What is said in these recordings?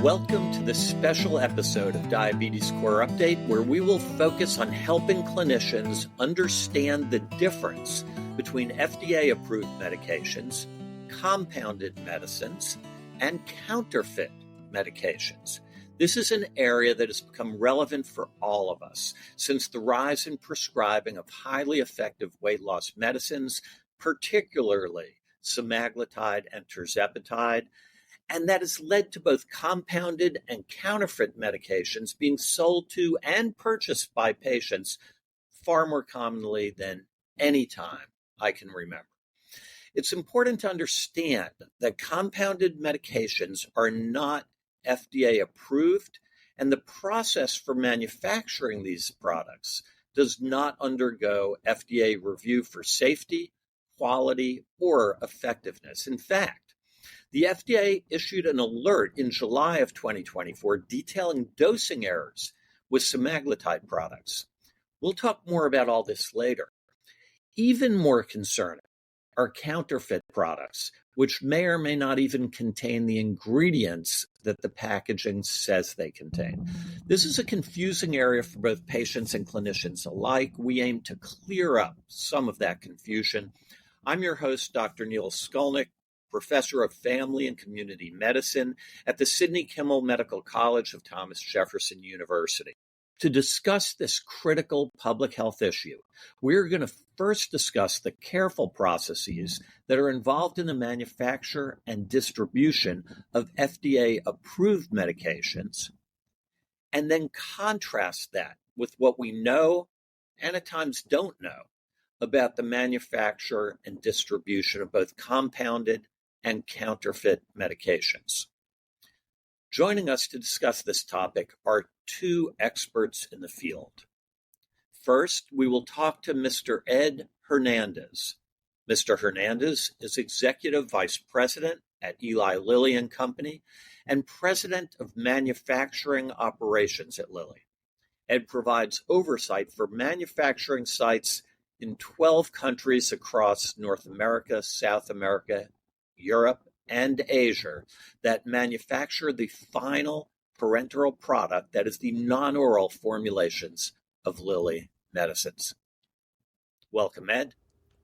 Welcome to this special episode of Diabetes Core Update, where we will focus on helping clinicians understand the difference between FDA-approved medications, compounded medicines, and counterfeit medications. This is an area that has become relevant for all of us since the rise in prescribing of highly effective weight loss medicines, particularly semaglutide and tirzepatide, and that has led to both compounded and counterfeit medications being sold to and purchased by patients far more commonly than any time I can remember. It's important to understand that compounded medications are not FDA approved, and the process for manufacturing these products does not undergo FDA review for safety, quality, or effectiveness. In fact, the FDA issued an alert in July of 2024 detailing dosing errors with semaglutide products. We'll talk more about all this later. Even more concerning are counterfeit products, which may or may not even contain the ingredients that the packaging says they contain. This is a confusing area for both patients and clinicians alike. We aim to clear up some of that confusion. I'm your host, Dr. Neil Skolnik, Professor of Family and Community Medicine at the Sidney Kimmel Medical College of Thomas Jefferson University. To discuss this critical public health issue, we're going to first discuss the careful processes that are involved in the manufacture and distribution of FDA-approved medications, and then contrast that with what we know and at times don't know about the manufacture and distribution of both compounded and counterfeit medications. Joining us to discuss this topic are two experts in the field. First, we will talk to Mr. Ed Hernandez. Mr. Hernandez is Executive Vice President at Eli Lilly Company and President of Manufacturing Operations at Lilly. Ed provides oversight for manufacturing sites in 12 countries across North America, South America, Europe, and Asia that manufacture the final parenteral product that is the non-oral formulations of Lilly medicines. Welcome, Ed.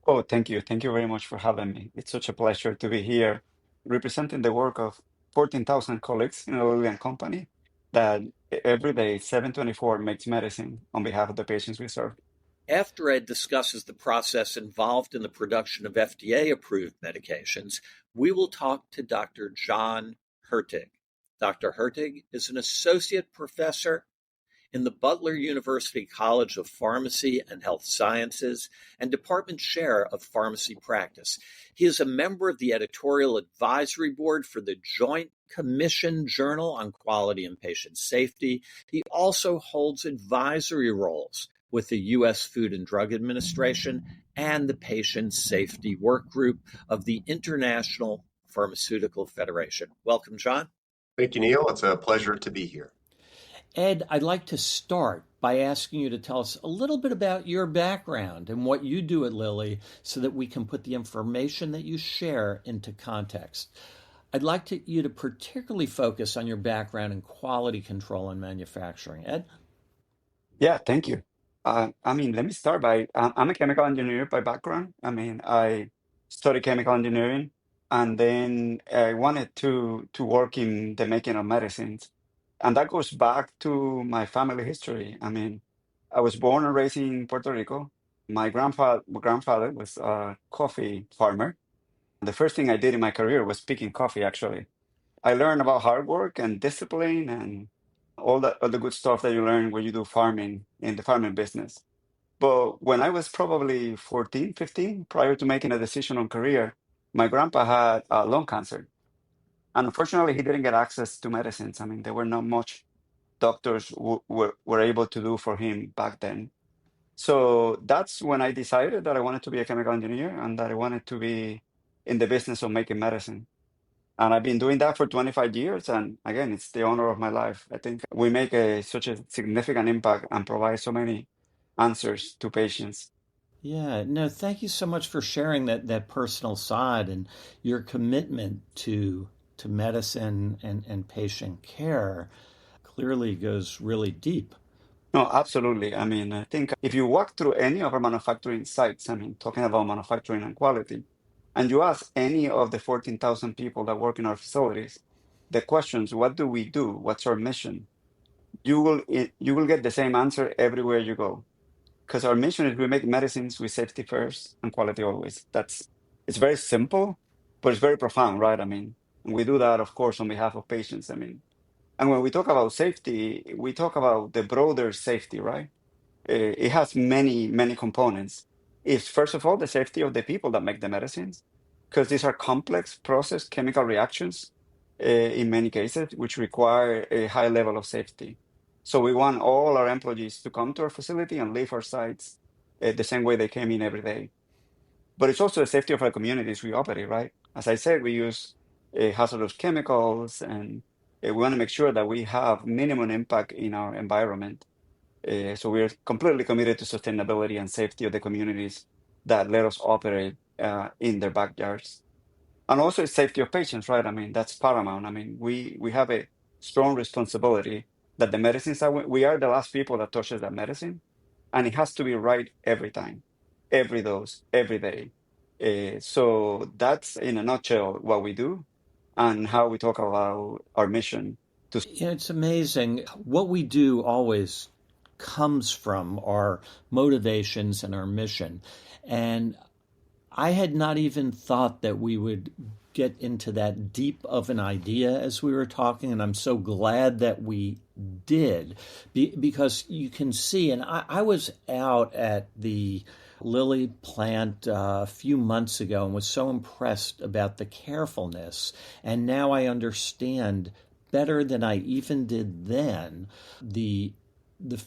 Oh, thank you. Thank you very much for having me. It's such a pleasure to be here representing the work of 14,000 colleagues in the Lilly Company that every day, 7/24, makes medicine on behalf of the patients we serve. After Ed discusses the process involved in the production of FDA-approved medications, we will talk to Dr. John Hertig. Dr. Hertig is an associate professor in the Butler University College of Pharmacy and Health Sciences and department chair of pharmacy practice. He is a member of the editorial advisory board for the Joint Commission Journal on Quality and Patient Safety. He also holds advisory roles with the U.S. Food and Drug Administration and the Patient Safety Work Group of the International Pharmaceutical Federation. Welcome, John. Thank you, Neil. It's a pleasure to be here. Ed, I'd like to start by asking you to tell us a little bit about your background and what you do at Lilly so that we can put the information that you share into context. I'd like you to particularly focus on your background in quality control and manufacturing. Ed? Yeah, thank you. Let me start by, I'm a chemical engineer by background. I studied chemical engineering, and then I wanted to work in the making of medicines. And that goes back to my family history. I was born and raised in Puerto Rico. My grandfather was a coffee farmer. The first thing I did in my career was picking coffee, actually. I learned about hard work and discipline and all the good stuff that you learn when you do farming in the farming business. But when I was probably 14, 15, prior to making a decision on career, my grandpa had lung cancer. And unfortunately, he didn't get access to medicines. There were not much doctors were able to do for him back then. So that's when I decided that I wanted to be a chemical engineer and that I wanted to be in the business of making medicine. And I've been doing that for 25 years. And again, it's the honor of my life. I think we make such a significant impact and provide so many answers to patients. Yeah, no, thank you so much for sharing that personal side and your commitment to to medicine and patient care clearly goes really deep. No, absolutely. I mean, I think if you walk through any of our manufacturing sites, I mean, talking about manufacturing and quality, and you ask any of the 14,000 people that work in our facilities, the questions, what do we do? What's our mission? You will get the same answer everywhere you go. Because our mission is we make medicines with safety first and quality always. It's very simple, but it's very profound, right? I mean, and we do that, of course, on behalf of patients. I mean, and when we talk about safety, we talk about the broader safety, right? It has many, many components. It's first of all the safety of the people that make the medicines, because these are complex process chemical reactions in many cases, which require a high level of safety. So we want all our employees to come to our facility and leave our sites the same way they came in every day. But it's also the safety of our communities we operate, right? As I said, we use hazardous chemicals, and we want to make sure that we have minimum impact in our environment. So we're completely committed to sustainability and safety of the communities that let us operate in their backyards. And also it's safety of patients, right? I mean, that's paramount. I mean, we have a strong responsibility that the medicines that we are the last people that touches that medicine, and it has to be right every time, every dose, every day. So that's in a nutshell what we do and how we talk about our mission to. It's amazing. What we do always comes from our motivations and our mission. And I had not even thought that we would get into that deep of an idea as we were talking, and I'm so glad that we did, because you can see, and I was out at the Lilly plant a few months ago and was so impressed about the carefulness, and now I understand better than I even did then the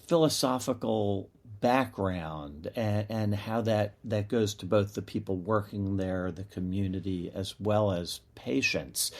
philosophical background and how that goes to both the people working there, the community, as well as patients.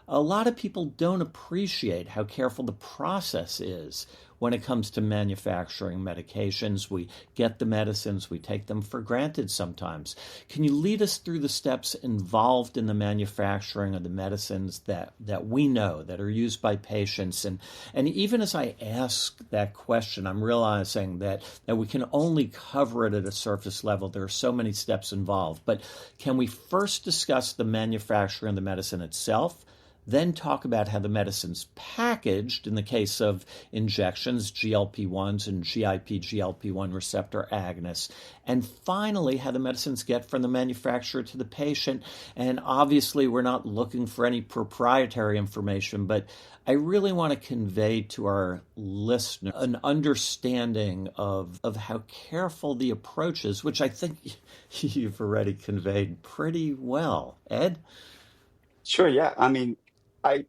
A lot of people don't appreciate how careful the process is when it comes to manufacturing medications. We get the medicines, we take them for granted sometimes. Can you lead us through the steps involved in the manufacturing of the medicines that we know that are used by patients? And even as I ask that question, I'm realizing that we can only cover it at a surface level. There are so many steps involved. But can we first discuss the manufacturing of the medicine itself? Then talk about how the medicine's packaged in the case of injections, GLP-1s and GIP-GLP-1 receptor agonists. And finally, how the medicines get from the manufacturer to the patient. And obviously, we're not looking for any proprietary information, but I really want to convey to our listener an understanding of how careful the approach is, which I think you've already conveyed pretty well. Ed? Sure, yeah. I mean, I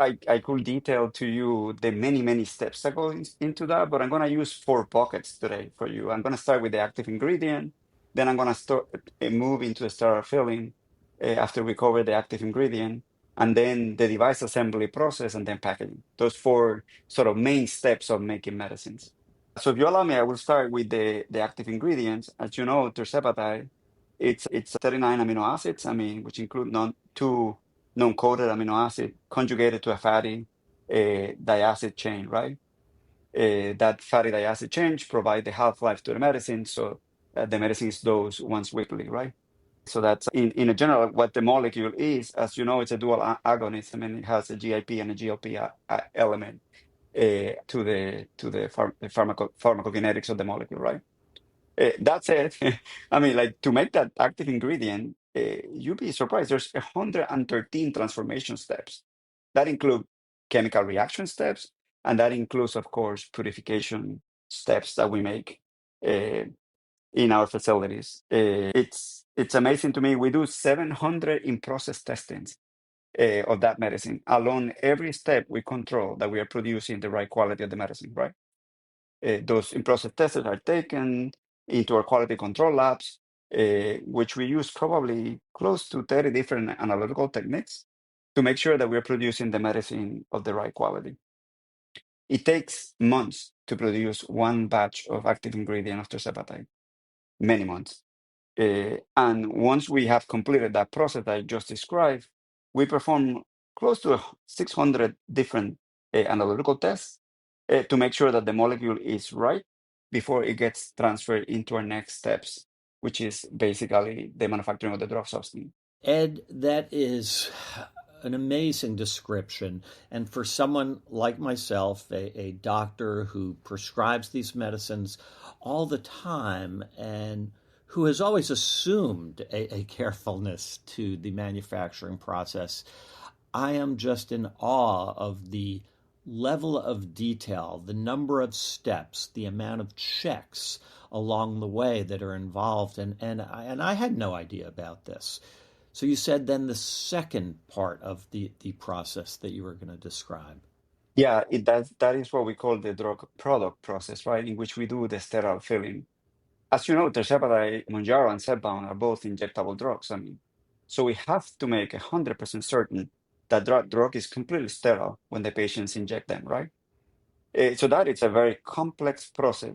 I could detail to you the many, many steps that go into that, but I'm going to use four buckets today for you. I'm going to start with the active ingredient, then I'm going to start move into the sterile filling after we cover the active ingredient, and then the device assembly process, and then packaging. Those four sort of main steps of making medicines. So if you allow me, I will start with the active ingredients. As you know, tirzepatide, it's 39 amino acids, I mean, which include two non-coded amino acid conjugated to a fatty diacid chain, right? That fatty diacid chain provide the half-life to the medicine, so the medicine is dosed once weekly, right? So that's in a general what the molecule is. As you know, it's a dual agonist. I mean, it has a GIP and a GLP element to the pharmacokinetics of the molecule, right? That said, I mean, like to make that active ingredient, you'd be surprised. There's 113 transformation steps that include chemical reaction steps, and that includes, of course, purification steps that we make in our facilities. It's amazing to me. We do 700 in-process testings of that medicine. Along every step, we control that we are producing the right quality of the medicine, right? Those in-process tests are taken into our quality control labs, which we use probably close to 30 different analytical techniques to make sure that we're producing the medicine of the right quality. It takes months to produce one batch of active ingredient of tirzepatide, many months. And once we have completed that process that I just described, we perform close to 600 different analytical tests to make sure that the molecule is right before it gets transferred into our next steps, which is basically the manufacturing of the drug substance. Ed, that is an amazing description. And for someone like myself, a doctor who prescribes these medicines all the time and who has always assumed a carefulness to the manufacturing process, I am just in awe of the level of detail, the number of steps, the amount of checks along the way that are involved. And I had no idea about this. So you said then the second part of the process that you were going to describe. Yeah, that is what we call the drug product process, right? In which we do the sterile filling. As you know, tirzepatide, Mounjaro, and Zepbound are both injectable drugs. I mean, so we have to make 100% certain that drug is completely sterile when the patients inject them, right? So that is a very complex process.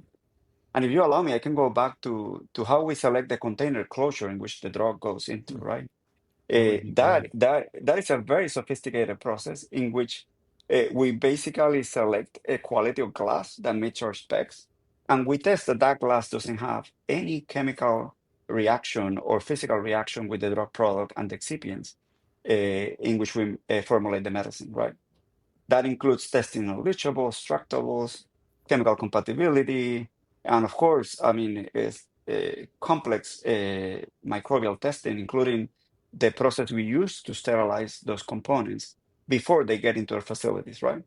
And if you allow me, I can go back to how we select the container closure in which the drug goes into, right? That would be great. That is a very sophisticated process in which we basically select a quality of glass that meets our specs, and we test that that glass doesn't have any chemical reaction or physical reaction with the drug product and the excipients in which we formulate the medicine, right? That includes testing on leachables, structables, chemical compatibility, and of course, I mean, is complex microbial testing, including the process we use to sterilize those components before they get into our facilities, right?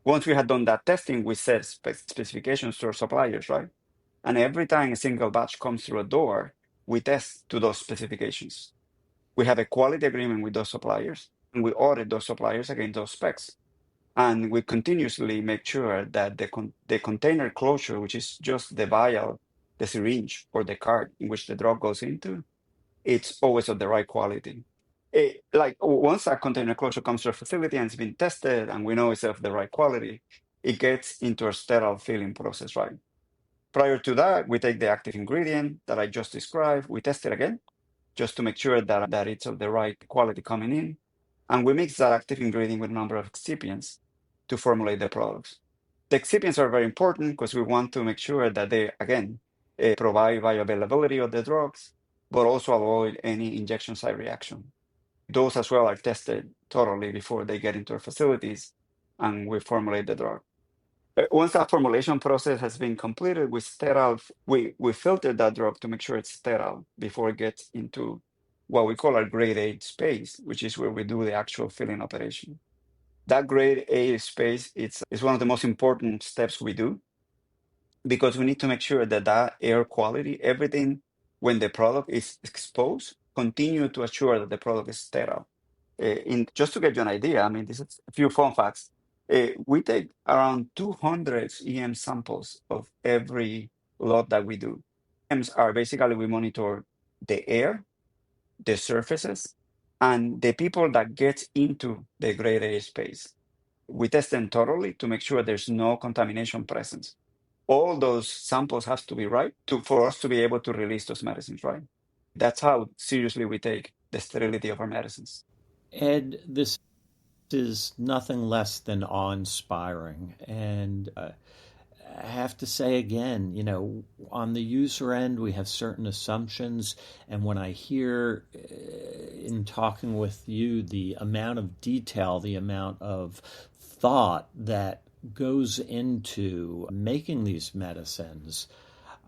Once we had done that testing, we set specifications to our suppliers, right? And every time a single batch comes through a door, we test to those specifications. We have a quality agreement with those suppliers, and we audit those suppliers against those specs. And we continuously make sure that the container closure, which is just the vial, the syringe, or the cart in which the drug goes into, it's always of the right quality. Like once that container closure comes to our facility and it's been tested and we know it's of the right quality, it gets into a sterile filling process, right? Prior to that, we take the active ingredient that I just described, we test it again, just to make sure that it's of the right quality coming in. And we mix that active ingredient with a number of excipients to formulate the products. The excipients are very important because we want to make sure that they, again, provide bioavailability of the drugs, but also avoid any injection site reaction. Those as well are tested thoroughly before they get into our facilities and we formulate the drug. Once that formulation process has been completed, we filter that drug to make sure it's sterile before it gets into what we call our grade A space, which is where we do the actual filling operation. That grade A space is one of the most important steps we do because we need to make sure that that air quality, everything when the product is exposed, continue to assure that the product is sterile. Just to get you an idea, I mean, this is a few fun facts. We take around 200 EM samples of every lot that we do. EMs are basically we monitor the air, the surfaces, and the people that get into the grade A space. We test them thoroughly to make sure there's no contamination presence. All those samples have to be right for us to be able to release those medicines, right? That's how seriously we take the sterility of our medicines. Ed, this is nothing less than awe-inspiring. And I have to say again, on the user end, we have certain assumptions. And when I hear in talking with you the amount of detail, the amount of thought that goes into making these medicines,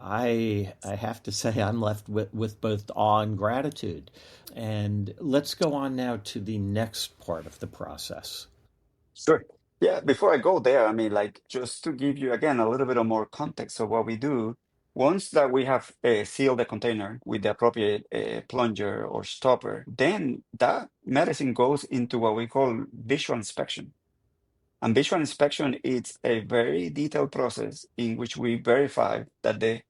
I have to say I'm left with both awe and gratitude. And let's go on now to the next part of the process. Sure. Yeah, before I go there, I mean, like, just to give you again a little bit of more context of what we do, once that we have sealed the container with the appropriate plunger or stopper, then that medicine goes into what we call visual inspection. And visual inspection is a very detailed process in which we verify that the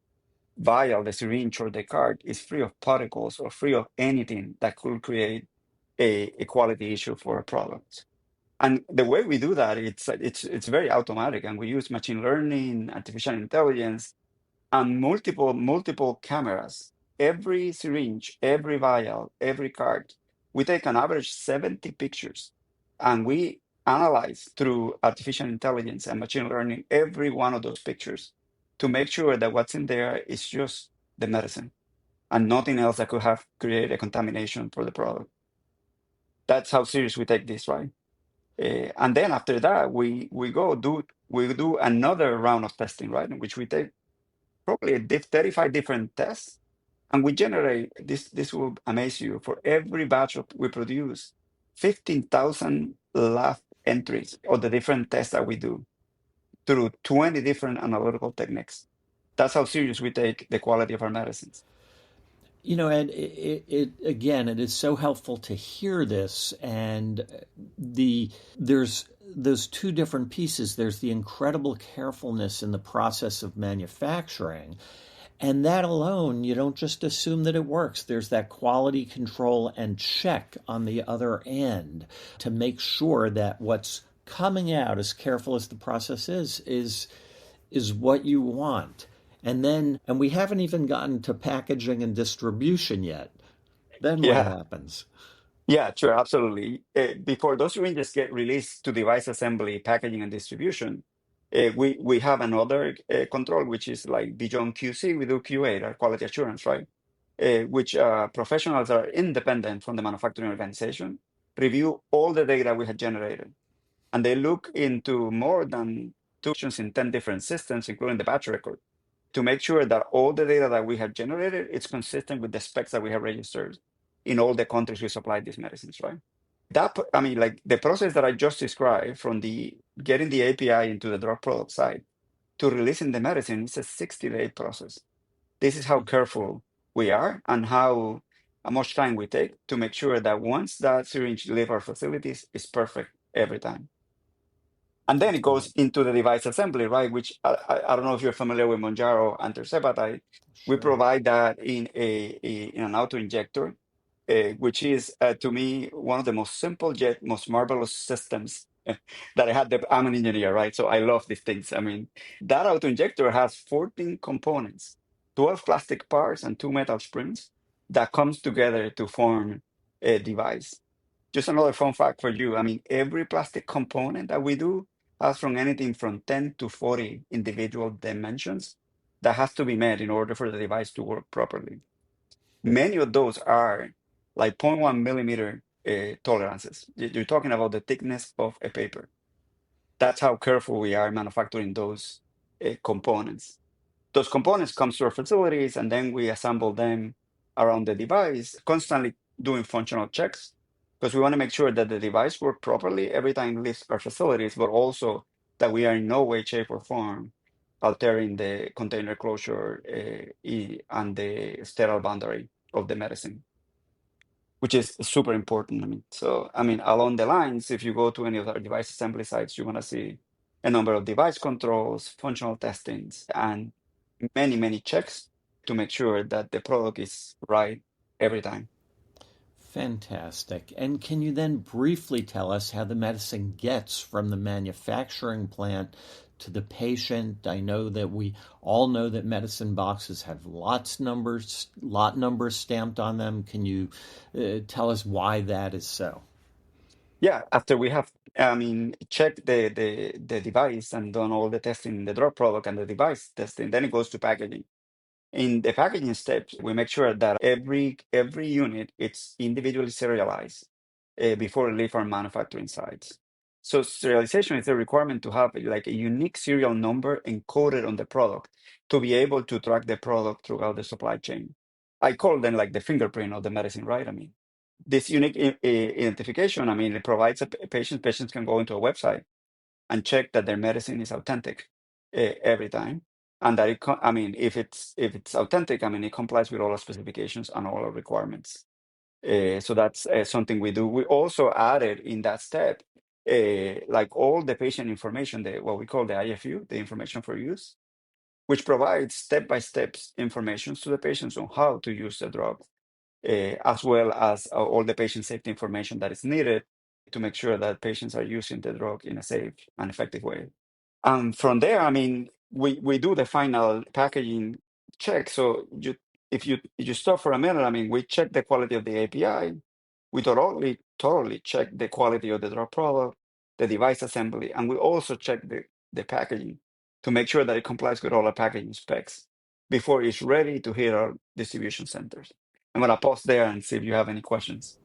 vial, the syringe, or the cart is free of particles or free of anything that could create a quality issue for a product. And the way we do that, it's very automatic, and we use machine learning, artificial intelligence, and multiple cameras. Every syringe, every vial, every cart, we take an average 70 pictures And we analyze through artificial intelligence and machine learning every one of those pictures to make sure that what's in there is just the medicine and nothing else that could have created a contamination for the product. That's how serious we take this, right? And then after that, we do another round of testing, right? In which we take probably 35 different tests, and we generate this. This will amaze you. For every batch we produce, 15,000 lab entries of the different tests that we do through 20 different analytical techniques. That's how serious we take the quality of our medicines. You know, Ed, again, it is so helpful to hear this, and there's those two different pieces. There's the incredible carefulness in the process of manufacturing, and that alone, you don't just assume that it works. There's that quality control and check on the other end to make sure that what's coming out, as careful as the process is what you want. And we haven't even gotten to packaging and distribution yet. Then what Yeah, happens? yeah, sure, absolutely. Before those ranges get released to device assembly, packaging, and distribution, we have another control, which is like beyond QC, we do QA, our quality assurance, right? Which professionals are independent from the manufacturing organization, review all the data we had generated. And they look into more than two options in 10 different systems, including the batch record, to make sure that all the data that we have generated is consistent with the specs that we have registered in all the countries we supply these medicines, right? I mean, like the process that I just described from the getting the API into the drug product side to releasing the medicine is a 60-day process. This is how careful we are and how much time we take to make sure that once that syringe leaves our facilities, it's perfect every time. And then That's it goes great. into the device assembly, right? Which I don't know if you're familiar with Monjaro and tirzepatide. We Sure. provide that in an auto injector, which is to me one of the most simple yet most marvelous systems that I had. I'm an engineer, right? So I love these things. I mean, that auto injector has 14 components, 12 plastic parts, and 2 metal springs that comes together to form a device. Just another fun fact for you. I mean, every plastic component that we do has from anything from 10 to 40 individual dimensions that has to be met in order for the device to work properly. Many of those are like 0.1 millimeter tolerances. You're talking about the thickness of a paper. That's how careful we are manufacturing those components. Those components come to our facilities, and then we assemble them around the device, constantly doing functional checks, because we want to make sure that the device works properly every time it leaves our facilities, but also that we are in no way, shape, or form altering the container closure and the sterile boundary of the medicine, which is super important. I mean, so I mean, along the lines, if you go to any of our device assembly sites, you're gonna see a number of device controls, functional testings, and many, many checks to make sure that the product is right every time. Fantastic. And can you then briefly tell us how the medicine gets from the manufacturing plant to the patient? I know that we all know that medicine boxes have lot numbers stamped on them. Can you tell us why that is so? Yeah, after we have, I mean, checked the device and done all the testing, the drug product and the device testing, then it goes to packaging. In the packaging steps, we make sure that every unit it's individually serialized before it leave our manufacturing sites. So serialization is a requirement to have like a unique serial number encoded on the product to be able to track the product throughout the supply chain. I call them like the fingerprint of the medicine, right? I mean, this unique identification, I mean, it provides a patient. Patients can go into a website and check that their medicine is authentic every time, and that I mean, if it's authentic, I mean, it complies with all our specifications and all our requirements. So that's something we do. We also added in that step, like all the patient information, what we call the IFU, the information for use, which provides step-by-step information to the patients on how to use the drug, as well as all the patient safety information that is needed to make sure that patients are using the drug in a safe and effective way. And from there, I mean, we do the final packaging check. So if you stop for a minute, I mean, we check the quality of the API. We totally check the quality of the drug product, the device assembly, and we also check the packaging to make sure that it complies with all our packaging specs before it's ready to hit our distribution centers. I'm going to pause there and see if you have any questions.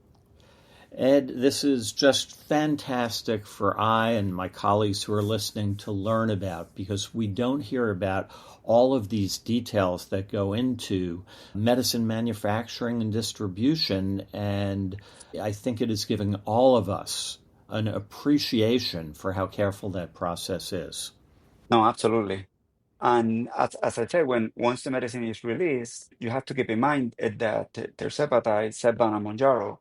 Ed, this is just fantastic for I and my colleagues who are listening to learn about, because we don't hear about all of these details that go into medicine manufacturing and distribution. And I think it is giving all of us an appreciation for how careful that process is. No, absolutely. And as I said, once the medicine is released, you have to keep in mind that tirzepatide, Zepbound, and Mounjaro,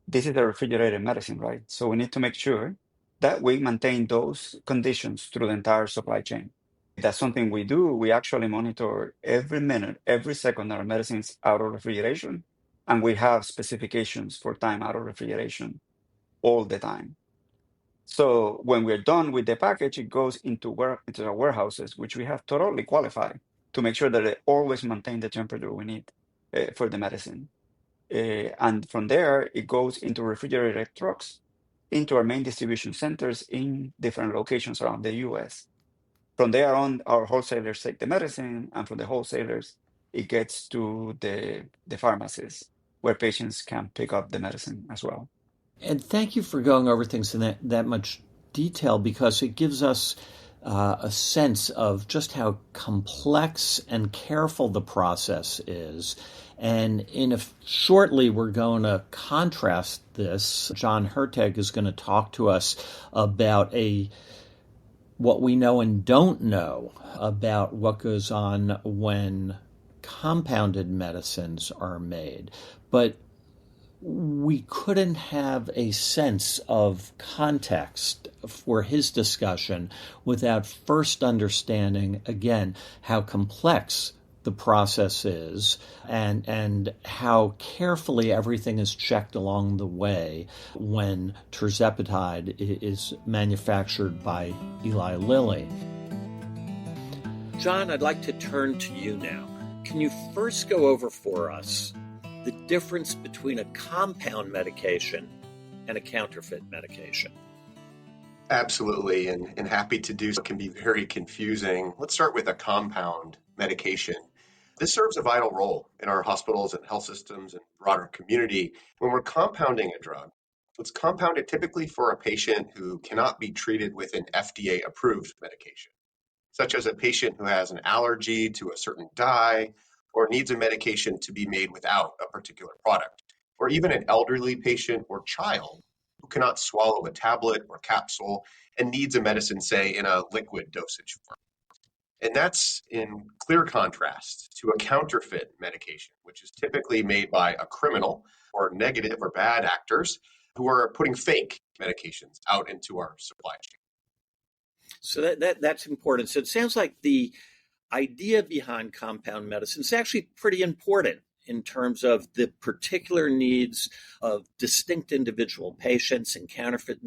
this is a refrigerated medicine, right? So we need to make sure that we maintain those conditions through the entire supply chain. That's something we do. We actually monitor every minute, every second that our medicine's out of refrigeration, and we have specifications for time out of refrigeration all the time. So when we're done with the package, it goes into our warehouses, which we have totally qualified to make sure that they always maintain the temperature we need for the medicine. And from there, it goes into refrigerated trucks into our main distribution centers in different locations around the US. From there on, our wholesalers take the medicine, and from the wholesalers, it gets to the pharmacies where patients can pick up the medicine as well. And thank you for going over things in that much detail, because it gives us a sense of just how complex and careful the process is. And shortly, we're going to contrast this. John Hertig is going to talk to us about what we know and don't know about what goes on when compounded medicines are made. But we couldn't have a sense of context for his discussion without first understanding, again, how complex the process is and how carefully everything is checked along the way when tirzepatide is manufactured by Eli Lilly. John, I'd like to turn to you now. Can you first go over for us the difference between a compound medication and a counterfeit medication? Absolutely, and happy to do so. It can be very confusing. Let's start with a compound medication. This serves a vital role in our hospitals and health systems and broader community. When we're compounding a drug, it's compounded typically for a patient who cannot be treated with an FDA-approved medication, such as a patient who has an allergy to a certain dye or needs a medication to be made without a particular product, or even an elderly patient or child who cannot swallow a tablet or capsule and needs a medicine, say, in a liquid dosage form. And that's in clear contrast to a counterfeit medication, which is typically made by a criminal or negative or bad actors who are putting fake medications out into our supply chain. So that's important. So it sounds like the idea behind compound medicine is actually pretty important in terms of the particular needs of distinct individual patients, and counterfeit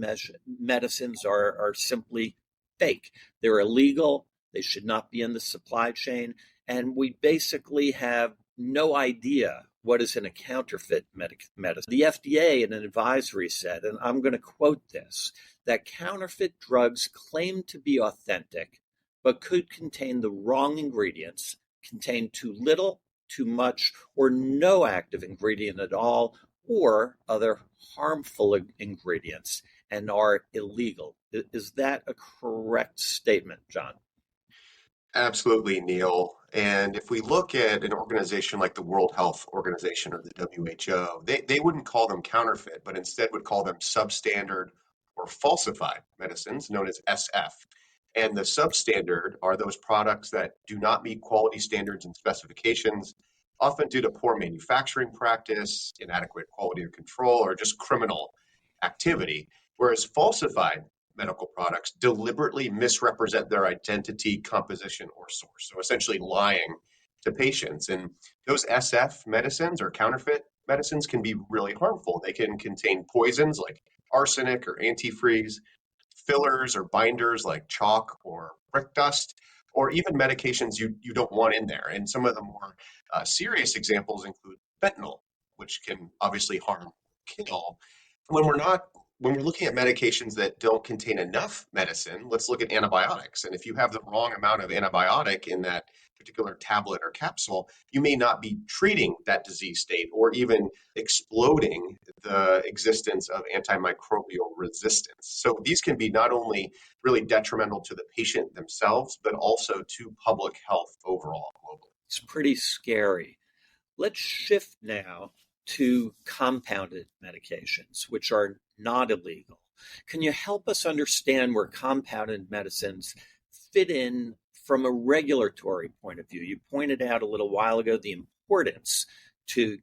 medicines are simply fake. They're illegal. They should not be in the supply chain. And we basically have no idea what is in a counterfeit medicine. The FDA in an advisory said, and I'm going to quote this, that counterfeit drugs claim to be authentic but could contain the wrong ingredients, contain too little, too much, or no active ingredient at all, or other harmful ingredients, and are illegal. Is that a correct statement, John? Absolutely, Neil. And if we look at an organization like the World Health Organization or the WHO, they wouldn't call them counterfeit, but instead would call them substandard or falsified medicines, known as SF. And the substandard are those products that do not meet quality standards and specifications, often due to poor manufacturing practice, inadequate quality control, or just criminal activity. Whereas falsified medical products deliberately misrepresent their identity, composition, or source. So essentially lying to patients. And those SF medicines or counterfeit medicines can be really harmful. They can contain poisons like arsenic or antifreeze, fillers or binders like chalk or brick dust, or even medications you don't want in there. And some of the more serious examples include fentanyl, which can obviously harm kill. When we're looking at medications that don't contain enough medicine, let's look at antibiotics. And if you have the wrong amount of antibiotic in that particular tablet or capsule, you may not be treating that disease state or even exploding the existence of antimicrobial resistance. So these can be not only really detrimental to the patient themselves, but also to public health overall globally. It's pretty scary. Let's shift now to compounded medications, which are not illegal. Can you help us understand where compounded medicines fit in from a regulatory point of view? You pointed out a little while ago the importance to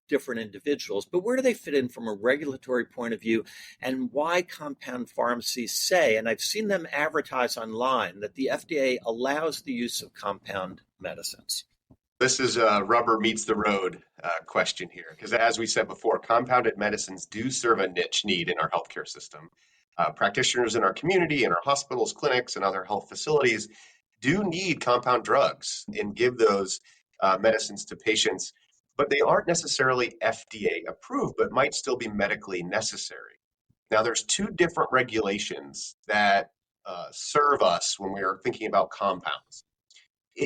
different individuals, but where do they fit in from a regulatory point of view, and why compound pharmacies say, and I've seen them advertise online, that the FDA allows the use of compound medicines? This is a rubber meets the road question here, because as we said before, compounded medicines do serve a niche need in our healthcare system. Practitioners in our community, in our hospitals, clinics, and other health facilities do need compound drugs and give those medicines to patients, but they aren't necessarily FDA approved, but might still be medically necessary. Now, there's two different regulations that serve us when we are thinking about compounds.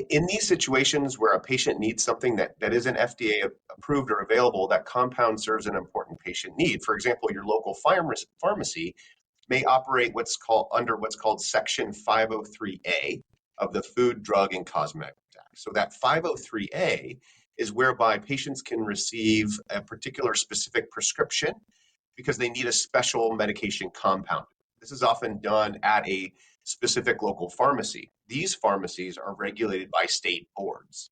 In these situations where a patient needs something that isn't FDA approved or available, that compound serves an important patient need. For example, your local pharmacy may operate under what's called Section 503A of the Food, Drug, and Cosmetic Act. So that 503A is whereby patients can receive a particular specific prescription because they need a special medication compound. This is often done at a specific local pharmacy. These pharmacies are regulated by state boards.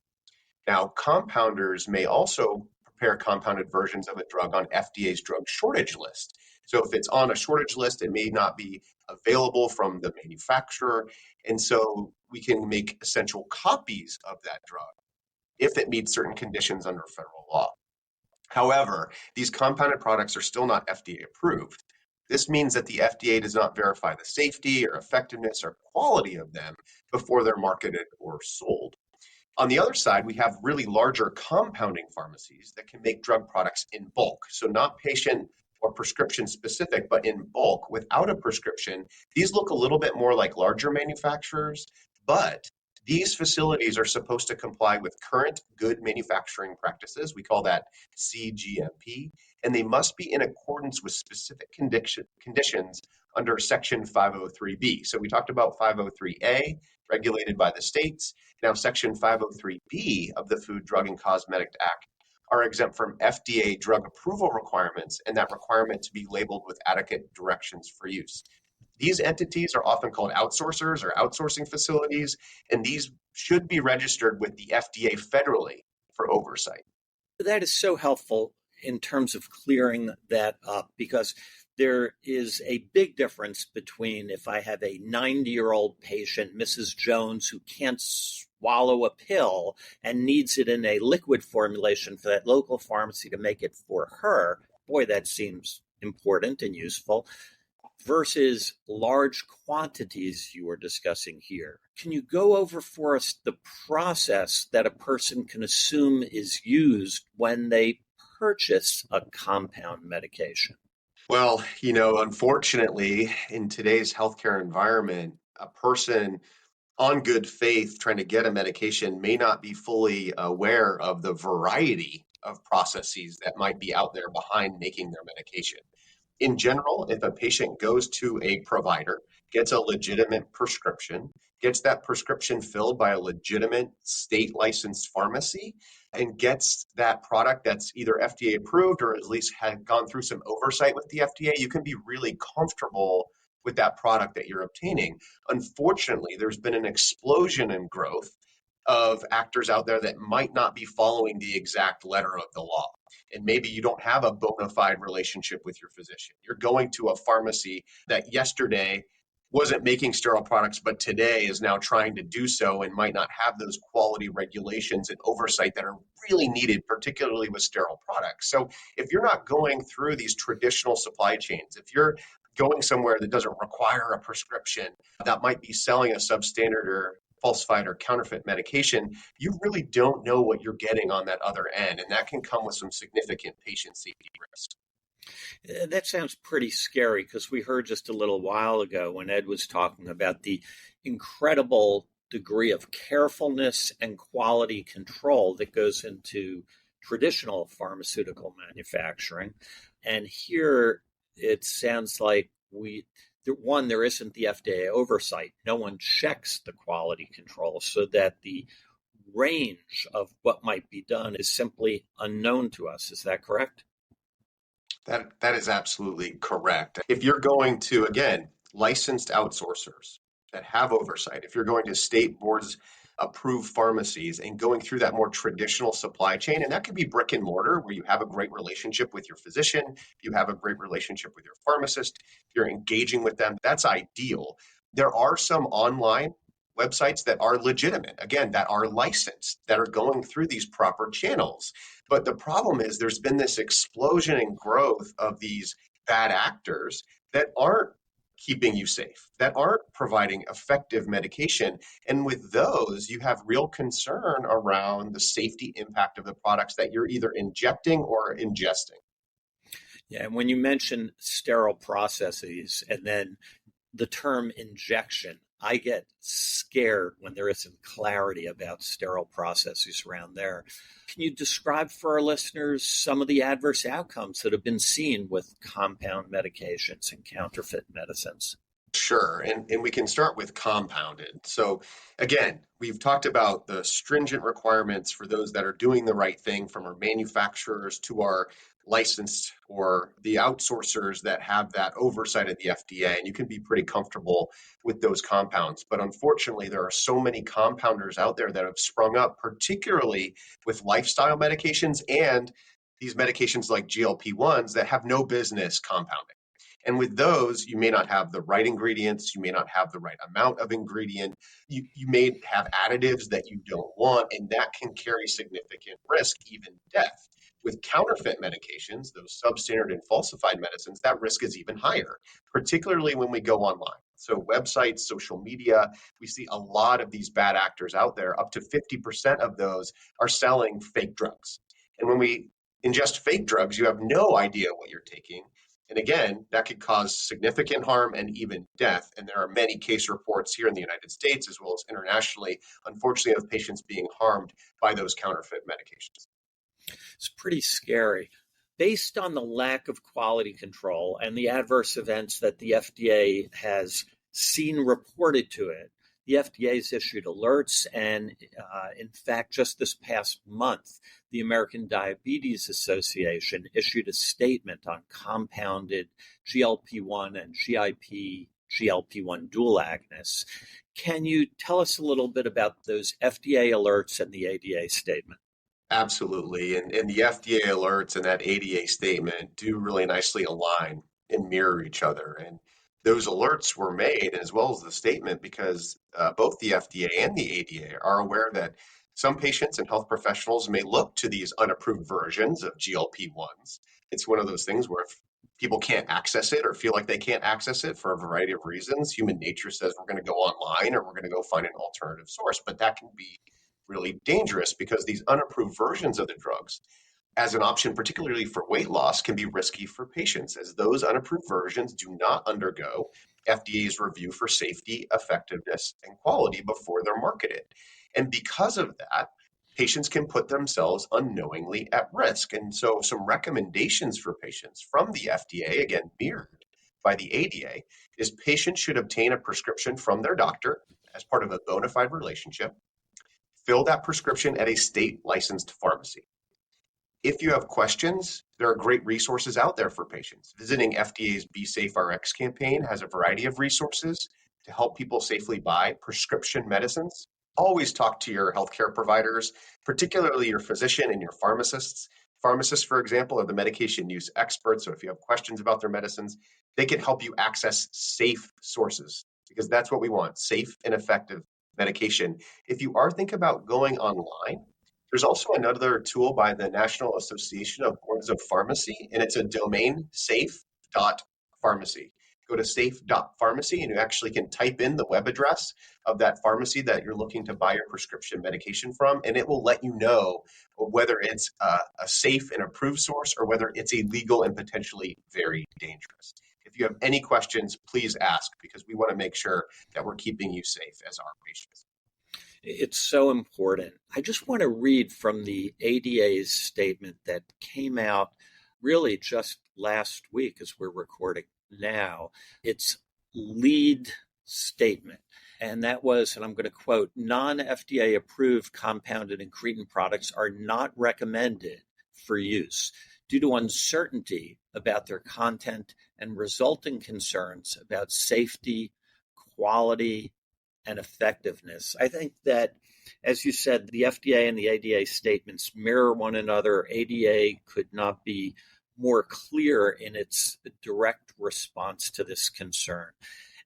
Now, compounders may also prepare compounded versions of a drug on FDA's drug shortage list. So if it's on a shortage list, it may not be available from the manufacturer. And so we can make essential copies of that drug if it meets certain conditions under federal law. However, these compounded products are still not FDA approved. This means that the FDA does not verify the safety or effectiveness or quality of them before they're marketed or sold. On the other side, we have really larger compounding pharmacies that can make drug products in bulk. So not patient or prescription specific, but in bulk without a prescription. These look a little bit more like larger manufacturers, but these facilities are supposed to comply with current good manufacturing practices. We call that CGMP, and they must be in accordance with specific conditions under Section 503B. So we talked about 503A, regulated by the states. Now, Section 503B of the Food, Drug, and Cosmetic Act are exempt from FDA drug approval requirements and that requirement to be labeled with adequate directions for use. These entities are often called outsourcers or outsourcing facilities, and these should be registered with the FDA federally for oversight. That is so helpful in terms of clearing that up, because there is a big difference between if I have a 90-year-old patient, Mrs. Jones, who can't swallow a pill and needs it in a liquid formulation for that local pharmacy to make it for her. Boy, that seems important and useful. Versus large quantities you were discussing here. Can you go over for us the process that a person can assume is used when they purchase a compound medication? Well, unfortunately, in today's healthcare environment, a person on good faith trying to get a medication may not be fully aware of the variety of processes that might be out there behind making their medication. In general, if a patient goes to a provider, gets a legitimate prescription, gets that prescription filled by a legitimate state licensed pharmacy, and gets that product that's either FDA approved or at least had gone through some oversight with the FDA, you can be really comfortable with that product that you're obtaining. Unfortunately, there's been an explosion in growth of actors out there that might not be following the exact letter of the law. And maybe you don't have a bona fide relationship with your physician. You're going to a pharmacy that yesterday wasn't making sterile products, but today is now trying to do so and might not have those quality regulations and oversight that are really needed, particularly with sterile products. So if you're not going through these traditional supply chains, if you're going somewhere that doesn't require a prescription, that might be selling a substandard or falsified or counterfeit medication, you really don't know what you're getting on that other end. And that can come with some significant patient safety risk. That sounds pretty scary because we heard just a little while ago when Ed was talking about the incredible degree of carefulness and quality control that goes into traditional pharmaceutical manufacturing. And here it sounds like one, there isn't the FDA oversight. No one checks the quality control so that the range of what might be done is simply unknown to us. Is that correct? That is absolutely correct. If you're going to, again, licensed outsourcers that have oversight, if you're going to state boards approved pharmacies and going through that more traditional supply chain, and that could be brick and mortar where you have a great relationship with your physician, you have a great relationship with your pharmacist, you're engaging with them, that's ideal. There are some online websites that are legitimate, again, that are licensed, that are going through these proper channels. But the problem is there's been this explosion in growth of these bad actors that aren't keeping you safe, that aren't providing effective medication. And with those, you have real concern around the safety impact of the products that you're either injecting or ingesting. Yeah, and when you mention sterile processes and then the term injection, I get scared when there isn't clarity about sterile processes around there. Can you describe for our listeners some of the adverse outcomes that have been seen with compound medications and counterfeit medicines? Sure. And we can start with compounded. So, again, we've talked about the stringent requirements for those that are doing the right thing, from our manufacturers to our licensed or the outsourcers that have that oversight of the FDA. And you can be pretty comfortable with those compounds. But unfortunately, there are so many compounders out there that have sprung up, particularly with lifestyle medications and these medications like GLP-1s that have no business compounding. And with those, you may not have the right ingredients, you may not have the right amount of ingredient, you may have additives that you don't want, and that can carry significant risk, even death. With counterfeit medications, those substandard and falsified medicines, that risk is even higher, particularly when we go online. So, websites, social media, we see a lot of these bad actors out there. Up to 50% of those are selling fake drugs. And when we ingest fake drugs, you have no idea what you're taking. And again, that could cause significant harm and even death. And there are many case reports here in the United States as well as internationally, unfortunately, of patients being harmed by those counterfeit medications. It's pretty scary. Based on the lack of quality control and the adverse events that the FDA has seen reported to it, the FDA has issued alerts. And in fact, just this past month, the American Diabetes Association issued a statement on compounded GLP-1 and GIP-GLP-1 dual agonists. Can you tell us a little bit about those FDA alerts and the ADA statement? Absolutely. And the FDA alerts and that ADA statement do really nicely align and mirror each other. And those alerts were made, as well as the statement, because both the FDA and the ADA are aware that some patients and health professionals may look to these unapproved versions of GLP-1s. It's one of those things where if people can't access it or feel like they can't access it for a variety of reasons, human nature says we're going to go online or we're going to go find an alternative source. But that can be really dangerous because these unapproved versions of the drugs, as an option, particularly for weight loss, can be risky for patients, as those unapproved versions do not undergo FDA's review for safety, effectiveness, and quality before they're marketed. And because of that, patients can put themselves unknowingly at risk. And so, some recommendations for patients from the FDA, again, mirrored by the ADA, is patients should obtain a prescription from their doctor as part of a bona fide relationship. Fill that prescription at a state licensed pharmacy. If you have questions, there are great resources out there for patients. Visiting FDA's Be Safe RX campaign has a variety of resources to help people safely buy prescription medicines. Always talk to your healthcare providers, particularly your physician and your pharmacists. Pharmacists, for example, are the medication use experts. So if you have questions about their medicines, they can help you access safe sources, because that's what we want: safe and effective medication. If you are thinking about going online, there's also another tool by the National Association of Boards of Pharmacy, and it's a domain safe.pharmacy. Go to safe.pharmacy and you actually can type in the web address of that pharmacy that you're looking to buy your prescription medication from, and it will let you know whether it's a safe and approved source or whether it's illegal and potentially very dangerous. If you have any questions, please ask, because we want to make sure that we're keeping you safe as our patients. It's so important. I just want to read from the ADA's statement that came out really just last week as we're recording now. Its lead statement. And that was, and I'm going to quote, non-FDA approved compounded incretin products are not recommended for use due to uncertainty about their content and resulting concerns about safety, quality, and effectiveness. I think that, as you said, the FDA and the ADA statements mirror one another. ADA could not be more clear in its direct response to this concern.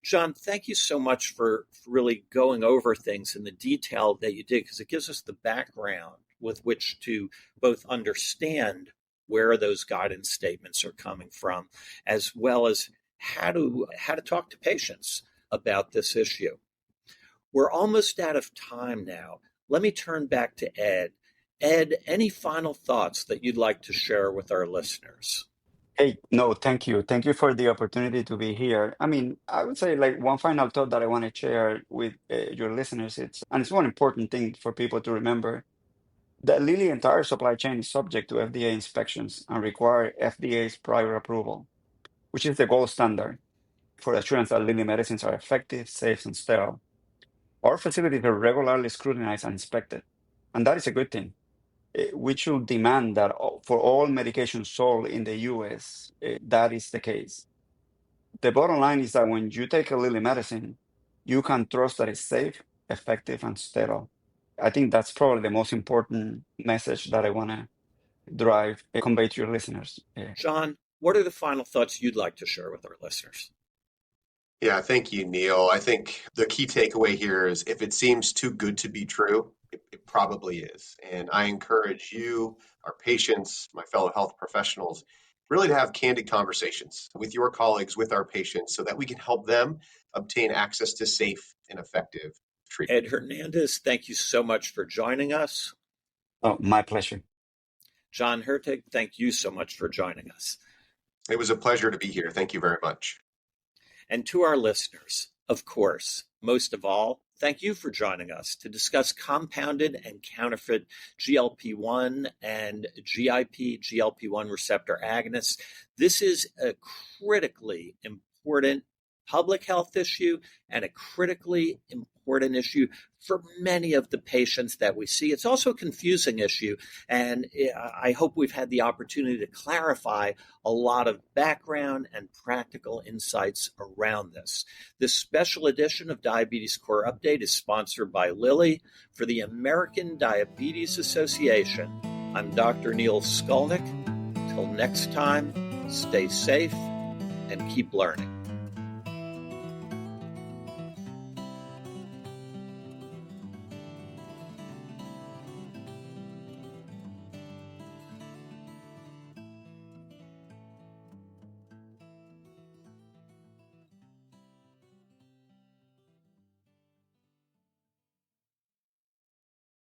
John, thank you so much for really going over things in the detail that you did, because it gives us the background with which to both understand where those guidance statements are coming from, as well as how to talk to patients about this issue. We're almost out of time now. Let me turn back to Ed. Ed, any final thoughts that you'd like to share with our listeners? Hey, no, thank you. Thank you for the opportunity to be here. I mean, I would say like one final thought that I want to share with your listeners. It's one important thing for people to remember that Lilly entire supply chain is subject to FDA inspections and require FDA's prior approval, which is the gold standard for assurance that Lilly medicines are effective, safe, and sterile. Our facilities are regularly scrutinized and inspected, and that is a good thing. We should demand that for all medications sold in the US, that is the case. The bottom line is that when you take a Lilly medicine, you can trust that it's safe, effective, and sterile. I think that's probably the most important message that I want to convey to your listeners. John, what are the final thoughts you'd like to share with our listeners? Yeah, thank you, Neil. I think the key takeaway here is if it seems too good to be true, it probably is. And I encourage you, our patients, my fellow health professionals, really to have candid conversations with your colleagues, with our patients, so that we can help them obtain access to safe and effective treatment. Ed Hernandez, thank you so much for joining us. Oh, my pleasure. John Hertig, thank you so much for joining us. It was a pleasure to be here. Thank you very much. And to our listeners, of course, most of all, thank you for joining us to discuss compounded and counterfeit GLP-1 and GIP/GLP-1 receptor agonists. This is a critically important public health issue and a critically important issue for many of the patients that we see. It's also a confusing issue, and I hope we've had the opportunity to clarify a lot of background and practical insights around this. This special edition of Diabetes Core Update is sponsored by Lilly. For the American Diabetes Association, I'm Dr. Neil Skolnik. Till next time, stay safe and keep learning.